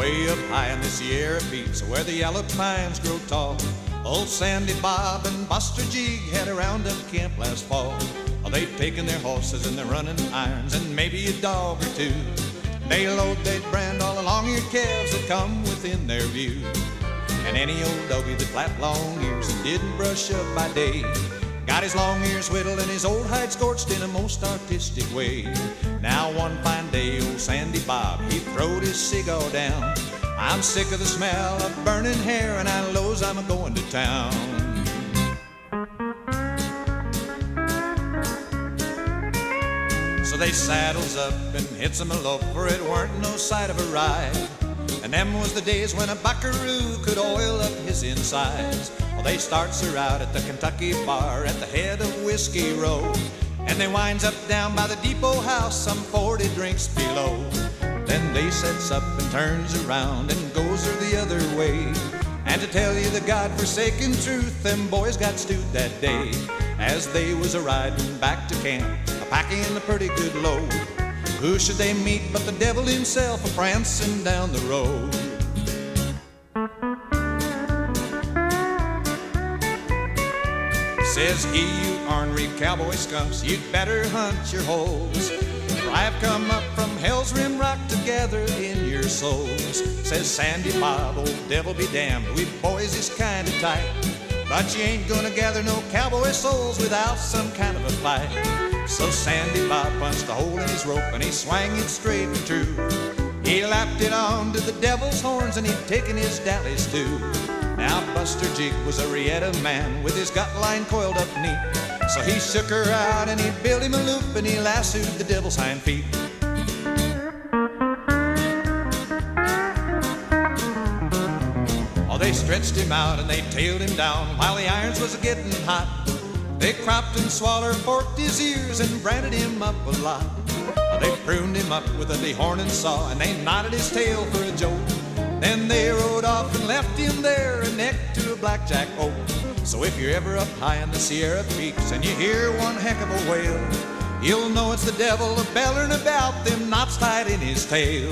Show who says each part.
Speaker 1: Way up high in the Sierra Peaks, where the yellow pines grow tall, old Sandy Bob and Buster Jig had a roundup camp last fall. They'd taken their horses and their running irons and maybe a dog or two. They load, they'd brand all the long-eared calves that come within their view. And any old doggy that flapped long ears and didn't brush up by day got his long ears whittled and his old hide scorched in a most artistic way. Now one fine day, old Sandy Bob, he throwed his cigar down. I'm sick of the smell of burning hair and I knows I'm a-going to town. So they saddles up and hits 'em a lope, for it weren't no sight of a ride. And them was the days when a buckaroo could oil up his insides. Well, they starts her out at the Kentucky bar at the head of Whiskey Row, and they winds up down by the depot house some 40 drinks below. Then they sets up and turns around and goes her the other way. And to tell you the God-forsaken truth, them boys got stewed that day as they was a-riding back to camp, a-packing a pretty good load. Who should they meet but the devil himself a-prancing down the road? Says he, "You ornery cowboy skunks, you'd better hunt your holes, for I've come up from Hell's Rim Rock to gather in your souls." Says Sandy Bob, "Old devil be damned, we boys is kinda tight, but you ain't gonna gather no cowboy souls without some kind of a fight." So Sandy Bob punched a hole in his rope and he swang it straight and true. He lapped it on to the devil's horns and he'd taken his dallies too. Now Buster Jig was a Rieta man with his gut line coiled up neat, so he shook her out and he built him a loop and he lassoed the devil's hind feet. Oh, they stretched him out and they tailed him down while the irons was a-getting hot. They cropped and swallered, forked his ears and branded him up a lot. They pruned him up with a dehorning saw and they knotted his tail for a joke. Then they rode off and left him there, a neck to a blackjack oak. So if you're ever up high in the Sierra Peaks and you hear one heck of a wail, you'll know it's the devil a-bellering about them knots tied in his tail.